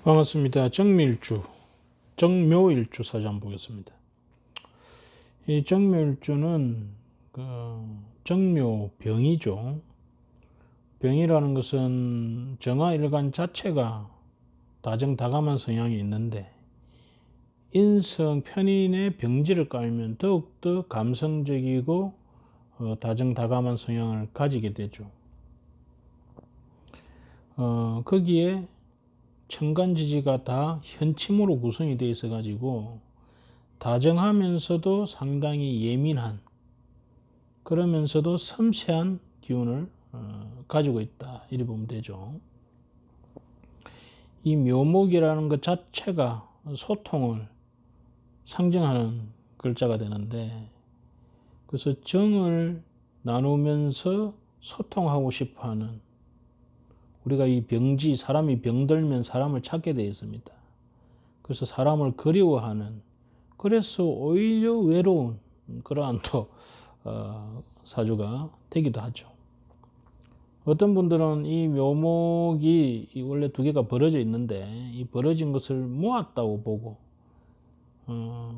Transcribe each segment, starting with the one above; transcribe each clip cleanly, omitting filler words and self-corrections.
반갑습니다. 정밀주, 정묘일주 사주 보겠습니다. 이 정묘일주는 정묘병이죠. 병이라는 것은 정화일간 자체가 다정다감한 성향이 있는데 인성 편인의 병지를 깔면 더욱더 감성적이고 다정다감한 성향을 가지게 되죠. 거기에 천간지지가 다 현침으로 구성이 되어 있어 가지고 다정하면서도 상당히 예민한, 그러면서도 섬세한 기운을 가지고 있다, 이렇게 보면 되죠. 이 묘목이라는 것 자체가 소통을 상징하는 글자가 되는데, 그래서 정을 나누면서 소통하고 싶어하는, 우리가 이 병지, 사람이 병들면 사람을 찾게 되어 있습니다. 그래서 사람을 그리워하는, 그래서 오히려 외로운 그러한 또 사주가 되기도 하죠. 어떤 분들은 이 묘목이 원래 두 개가 벌어져 있는데 이 벌어진 것을 모았다고 보고,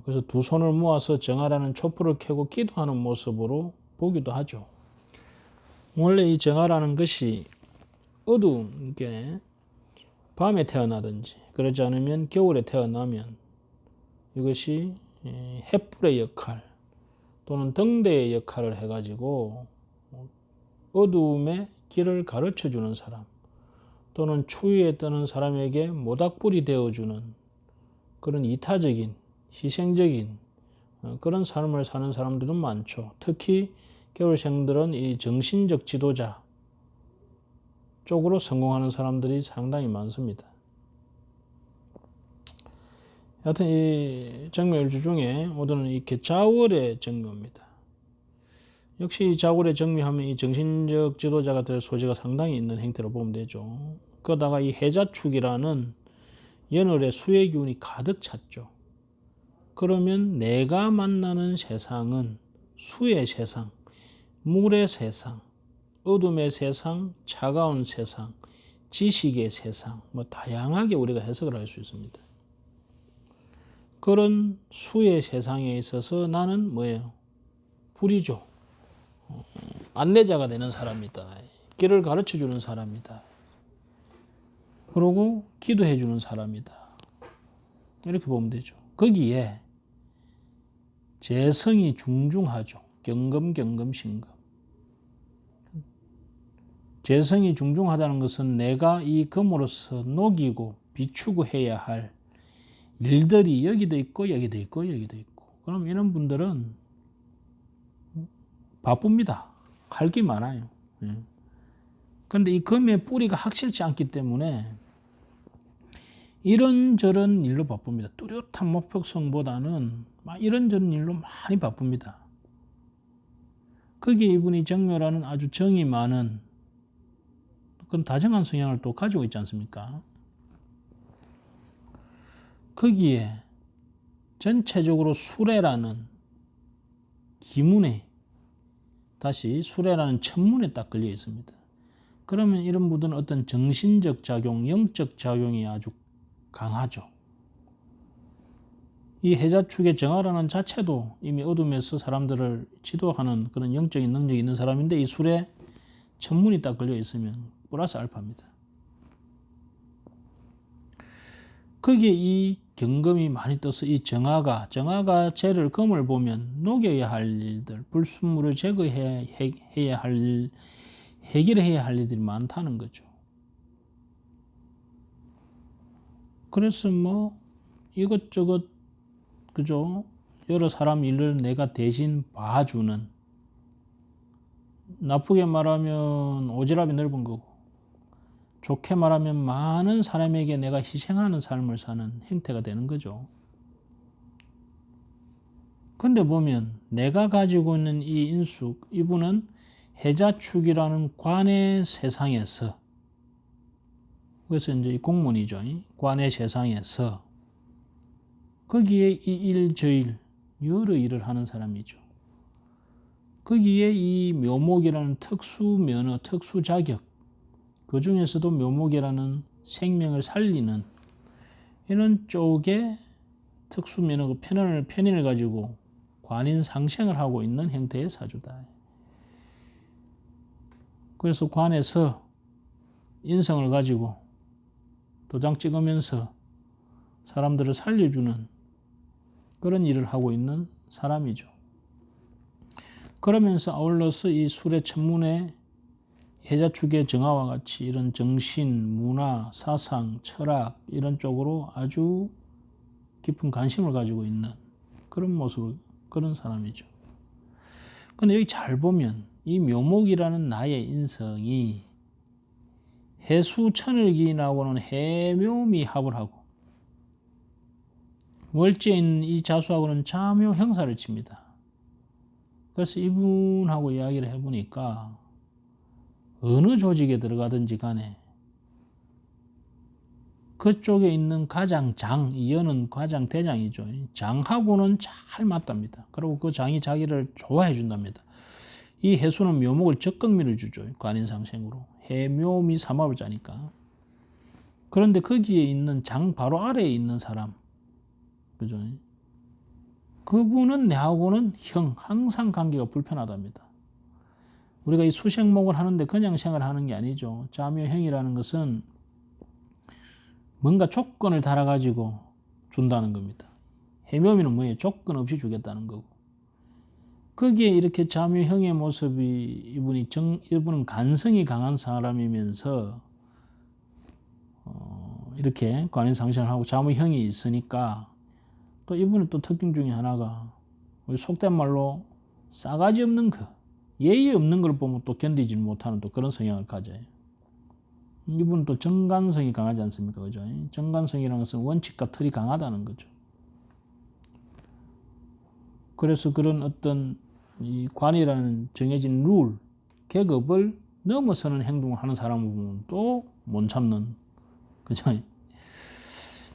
그래서 두 손을 모아서 정화라는 촛불을 켜고 기도하는 모습으로 보기도 하죠. 원래 이 정화라는 것이 어두운 게 밤에 태어나든지 그러지 않으면 겨울에 태어나면 이것이 횃불의 역할 또는 등대의 역할을 해가지고 어두움의 길을 가르쳐주는 사람, 또는 추위에 떠는 사람에게 모닥불이 되어주는 그런 이타적인, 희생적인 그런 삶을 사는 사람들은 많죠. 특히 겨울생들은 이 정신적 지도자 쪽으로 성공하는 사람들이 상당히 많습니다. 하여튼 이 정묘일주 중에 오늘은 이렇게 자월의 정묘입니다. 역시 이 자월의 정묘하면 이 정신적 지도자가 될 소재가 상당히 있는 행태로 보면 되죠. 그러다가 이 해자축이라는 연월의 수의 기운이 가득 찼죠. 그러면 내가 만나는 세상은 수의 세상, 물의 세상, 어둠의 세상, 차가운 세상, 지식의 세상, 다양하게 우리가 해석을 할 수 있습니다. 그런 수의 세상에 있어서 나는 뭐예요? 불이죠. 안내자가 되는 사람이다. 길을 가르쳐주는 사람이다. 그리고 기도해주는 사람이다. 이렇게 보면 되죠. 거기에 재성이 중중하죠. 경금, 신금. 재성이 중중하다는 것은 내가 이 금으로서 녹이고 비추고 해야 할 일들이 여기도 있고 여기도 있고 여기도 있고, 그럼 이런 분들은 바쁩니다. 할 게 많아요. 그런데 이 금의 뿌리가 확실치 않기 때문에 이런저런 일로 바쁩니다. 뚜렷한 목표성보다는 이런저런 일로 많이 바쁩니다. 거기에 이분이 정묘라는 아주 정이 많은 그런 다정한 성향을 또 가지고 있지 않습니까? 거기에 전체적으로 수레라는 기문에, 다시 수레라는 천문에 딱 걸려 있습니다. 그러면 이런 분들은 어떤 정신적 작용, 영적 작용이 아주 강하죠. 이 해자축의 정화라는 자체도 이미 어둠에서 사람들을 지도하는 그런 영적인 능력이 있는 사람인데, 이 수레 천문이 딱 걸려 있으면 플러스 알파입니다. 거기에 이 경금이 많이 떠서 이 정화가 재를 금을 보면 녹여야 할 일들, 불순물을 제거해야 할 일, 해결해야 할 일들이 많다는 거죠. 그래서 이것저것, 그죠? 여러 사람 일을 내가 대신 봐주는, 나쁘게 말하면 오지랖이 넓은 거고, 좋게 말하면 많은 사람에게 내가 희생하는 삶을 사는 행태가 되는 거죠. 근데 보면 내가 가지고 있는 이 인숙, 이분은 해자축이라는 관의 세상에서, 그래서 이제 공문이죠. 관의 세상에서 거기에 이 일, 저 일, 여러 일을 하는 사람이죠. 거기에 이 묘목이라는 특수 면허, 특수 자격, 그 중에서도 묘목이라는 생명을 살리는 이런 쪽에 특수면허 편인을 가지고 관인상생을 하고 있는 형태의 사주다. 그래서 관에서 인성을 가지고 도장 찍으면서 사람들을 살려주는 그런 일을 하고 있는 사람이죠. 그러면서 아울러서 이 술의 천문의 해자축의 정화와 같이 이런 정신, 문화, 사상, 철학 이런 쪽으로 아주 깊은 관심을 가지고 있는 그런 모습을, 그런 사람이죠. 근데 여기 잘 보면 이 묘목이라는 나의 인성이 해수천을기인하고는 해묘미 합을 하고 월지에 있는 이 자수하고는 자묘 형사를 칩니다. 그래서 이분하고 이야기를 해보니까 어느 조직에 들어가든지 간에 그쪽에 있는 가장 장, 이 연은 가장 대장이죠. 장하고는 잘 맞답니다. 그리고 그 장이 자기를 좋아해 준답니다. 이 해수는 묘목을 적극미를 주죠. 관인상생으로. 해묘미 삼합을 짜니까. 그런데 거기에 있는 장 바로 아래에 있는 사람, 그죠? 그분은 내하고는 형, 항상 관계가 불편하답니다. 우리가 이 수생목을 하는데 그냥 생활하는 게 아니죠. 자묘형이라는 것은 뭔가 조건을 달아가지고 준다는 겁니다. 해묘미는 뭐예요? 조건 없이 주겠다는 거고. 거기에 이렇게 자묘형의 모습이 이분은 간성이 강한 사람이면서 이렇게 관인상생을 하고 자묘형이 있으니까 또 이분은 또 특징 중에 하나가 우리 속된 말로 싸가지 없는 거, 예의 없는 걸 보면 또 견디지 못하는 또 그런 성향을 가져요. 이분은 또 정관성이 강하지 않습니까? 그죠? 정관성이라는 것은 원칙과 틀이 강하다는 거죠. 그래서 그런 어떤 이 관이라는 정해진 룰, 계급을 넘어서는 행동을 하는 사람을 보면 또 못 참는, 그죠?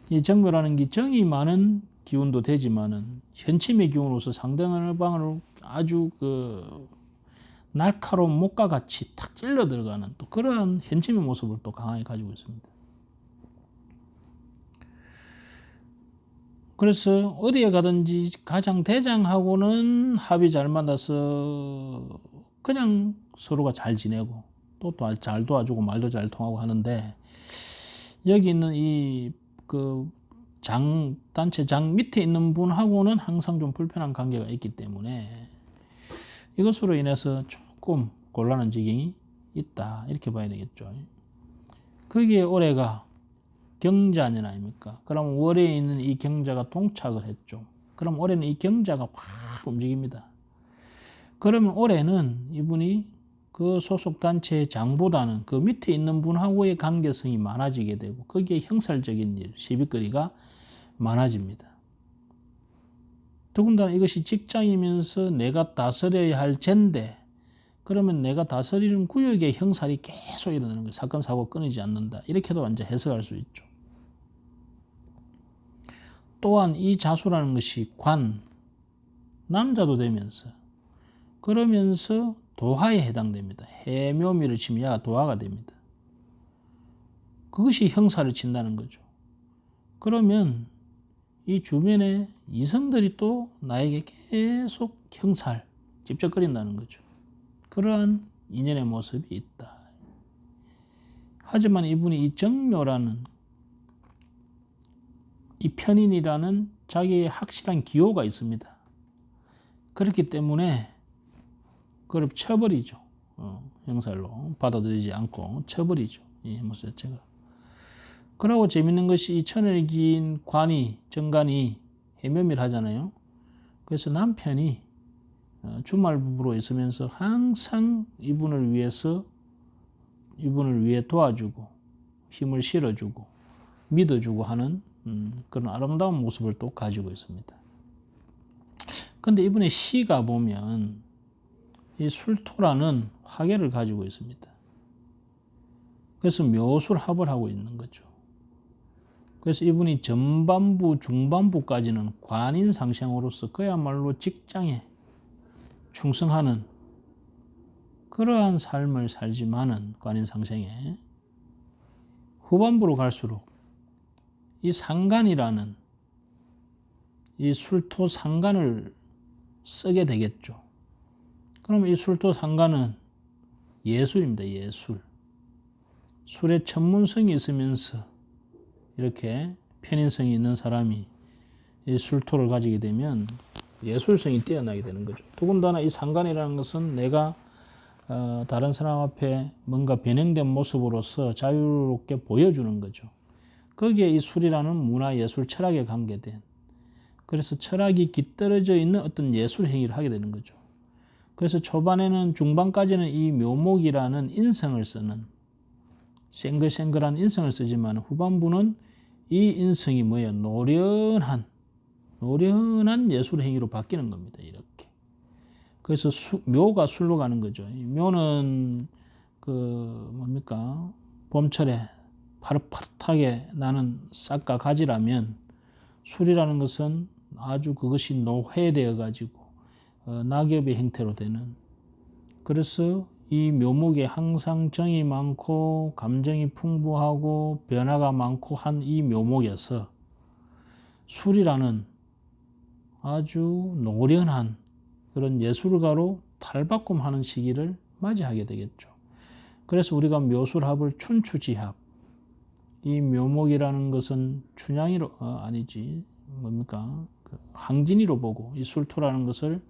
이 정묘라는 게 정이 많은 기운도 되지만은 현침의 기운으로서 상대방을 아주 날카로운 목과 같이 탁 찔러 들어가는 또 그러한 현침의 모습을 또 강하게 가지고 있습니다. 그래서 어디에 가든지 가장 대장하고는 합이 잘 맞아서 그냥 서로가 잘 지내고 또 잘 도와주고 말도 잘 통하고 하는데 여기 있는 이 단체 장 밑에 있는 분하고는 항상 좀 불편한 관계가 있기 때문에 이것으로 인해서 조금 곤란한 지경이 있다. 이렇게 봐야 되겠죠. 거기에 올해가 경자년 아닙니까? 그럼 월에 있는 이 경자가 동착을 했죠. 그럼 올해는 이 경자가 확 움직입니다. 그러면 올해는 이분이 그 소속 단체의 장보다는 그 밑에 있는 분하고의 관계성이 많아지게 되고 거기에 형살적인 일, 시비거리가 많아집니다. 더군다나 이것이 직장이면서 내가 다스려야 할 젠데 그러면 내가 다스리는 구역의 형살이 계속 일어나는 거예요. 사건, 사고 끊이지 않는다. 이렇게도 이제 해석할 수 있죠. 또한 이 자수라는 것이 관, 남자도 되면서 그러면서 도화에 해당됩니다. 해묘미를 치면 야가 도화가 됩니다. 그것이 형사를 친다는 거죠. 그러면 이 주변에 이성들이 또 나에게 계속 형살, 찝쩍거린다는 거죠. 그러한 인연의 모습이 있다. 하지만 이분이 이 정묘라는 이 편인이라는 자기의 확실한 기호가 있습니다. 그렇기 때문에 그걸 쳐버리죠. 형살로 받아들이지 않고 쳐버리죠. 이 모습 자체가. 그러고 재밌는 것이 이 천을 긴 관이, 정관이 해묘미를 하잖아요. 그래서 남편이 주말 부부로 있으면서 항상 이분을 위해 도와주고 힘을 실어주고 믿어주고 하는 그런 아름다운 모습을 또 가지고 있습니다. 근데 이분의 시가 보면 이 술토라는 화계를 가지고 있습니다. 그래서 묘술합을 하고 있는 거죠. 그래서 이분이 전반부, 중반부까지는 관인상생으로서 그야말로 직장에 충성하는 그러한 삶을 살지만은 관인상생에 후반부로 갈수록 이 상간이라는 이 술토 상간을 쓰게 되겠죠. 그럼 이 술토 상간은 예술입니다. 예술. 술의 전문성이 있으면서 이렇게 편인성이 있는 사람이 이 술토를 가지게 되면 예술성이 뛰어나게 되는 거죠. 더군다나 이 상간이라는 것은 내가 다른 사람 앞에 뭔가 변형된 모습으로서 자유롭게 보여주는 거죠. 거기에 이 술이라는 문화, 예술, 철학에 관계된, 그래서 철학이 깃들어져 있는 어떤 예술 행위를 하게 되는 거죠. 그래서 초반에는, 중반까지는 이 묘목이라는 인성을 쓰는, 생글생글한 인성을 쓰지만 후반부는 이 인성이 뭐예요? 노련한 예술 행위로 바뀌는 겁니다. 이렇게. 그래서 묘가 술로 가는 거죠. 묘는 봄철에 파릇파릇하게 나는 싹과 가지라면, 술이라는 것은 아주 그것이 노회되어 가지고 낙엽의 형태로 되는, 그래서 이 묘목에 항상 정이 많고 감정이 풍부하고 변화가 많고 한 이 묘목에서 술이라는 아주 노련한 그런 예술가로 탈바꿈하는 시기를 맞이하게 되겠죠. 그래서 우리가 묘술합을 춘추지합, 이 묘목이라는 것은 춘향이로 항진이로 보고, 이 술토라는 것을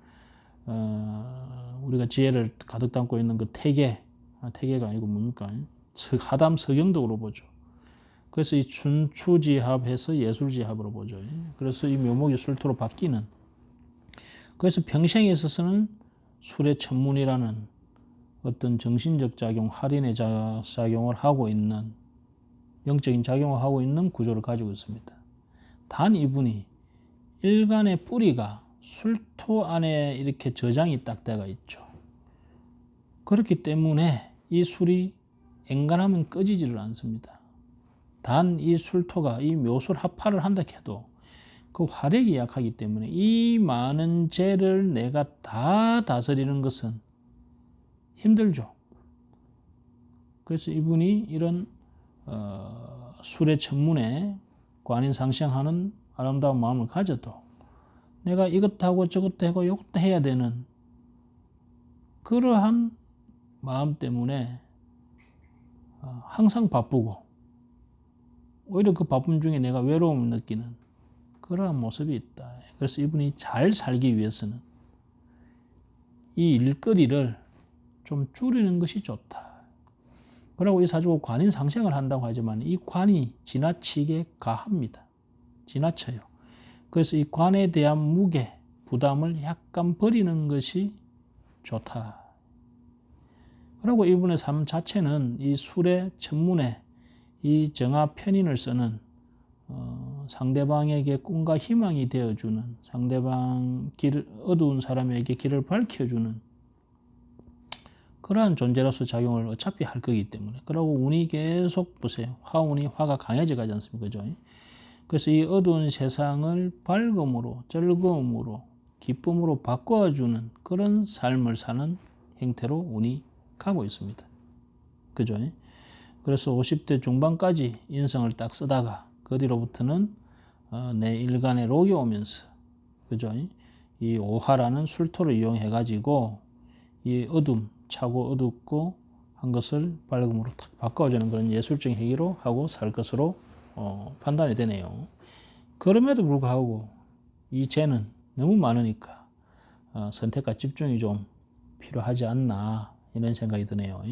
우리가 지혜를 가득 담고 있는 그 태계가 아니고 하담 서경덕으로 보죠. 그래서 이 춘추지합해서 예술지합으로 보죠. 그래서 이 묘목이 술토로 바뀌는, 그래서 평생에 있어서는 술의 천문이라는 어떤 정신적 작용, 할인의 작용을 하고 있는, 영적인 작용을 하고 있는 구조를 가지고 있습니다. 단 이분이 일간의 뿌리가 술토 안에 이렇게 저장이 딱 돼가 있죠. 그렇기 때문에 이 술이 엔간하면 꺼지지를 않습니다. 단 이 술토가 이 묘술 합파를 한다 해도 그 화력이 약하기 때문에 이 많은 재를 내가 다 다스리는 것은 힘들죠. 그래서 이분이 이런 술의 천문에 관인상생하는 아름다운 마음을 가져도 내가 이것도 하고 저것도 하고 이것도 해야 되는 그러한 마음 때문에 항상 바쁘고, 오히려 그 바쁨 중에 내가 외로움을 느끼는 그러한 모습이 있다. 그래서 이분이 잘 살기 위해서는 이 일거리를 좀 줄이는 것이 좋다. 그러고 이 사주가 관인상생을 한다고 하지만 이 관이 지나치게 가합니다. 지나쳐요. 그래서 이 관에 대한 무게, 부담을 약간 버리는 것이 좋다. 그리고 이분의 삶 자체는 이 술의 천문에 이 정화 편인을 쓰는 상대방에게 꿈과 희망이 되어주는, 상대방 어두운 사람에게 길을 밝혀주는 그러한 존재로서 작용을 어차피 할 거기 때문에, 그러고 운이 계속 보세요. 화가 강해져 가지 않습니까? 그죠? 그래서 이 어두운 세상을 밝음으로, 즐거움으로, 기쁨으로 바꿔주는 그런 삶을 사는 형태로 운이 가고 있습니다. 그죠? 그래서 50대 중반까지 인성을 딱 쓰다가 그 뒤로부터는 내 일간에 록이 오면서, 그죠? 이 오화라는 술토를 이용해 가지고 이 차고 어둡고 한 것을 밝음으로 탁 바꿔주는 그런 예술적인 행위로 하고 살 것으로 판단이 되네요. 그럼에도 불구하고 이 죄는 너무 많으니까 선택과 집중이 좀 필요하지 않나, 이런 생각이 드네요.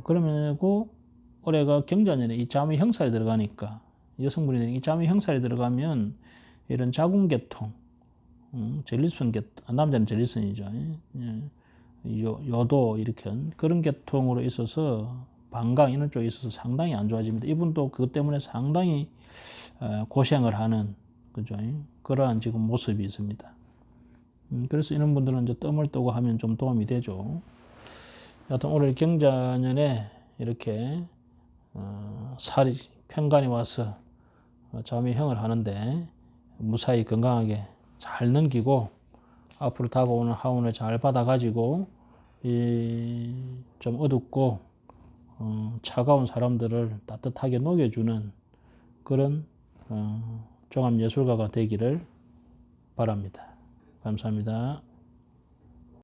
그러면고 올해가 경자년에 이 잠이 형살에 들어가니까, 여성분이 이 잠이 형살에 들어가면 이런 자궁계통, 전립선 계통, 남자는 전립선이죠. 요도 이렇게 그런 계통으로 있어서 방광 이런 쪽에 있어서 상당히 안 좋아집니다. 이분도 그것 때문에 상당히 고생을 하는, 그죠? 그러한 지금 모습이 있습니다. 그래서 이런 분들은 이제 뜸을 뜨고 하면 좀 도움이 되죠. 여하튼 올해 경자년에 이렇게 살이 편관이 와서 자매형을 하는데 무사히 건강하게 잘 넘기고 앞으로 다가오는 하운을 잘 받아가지고 좀 어둡고 차가운 사람들을 따뜻하게 녹여주는 그런 종합예술가가 되기를 바랍니다. 감사합니다.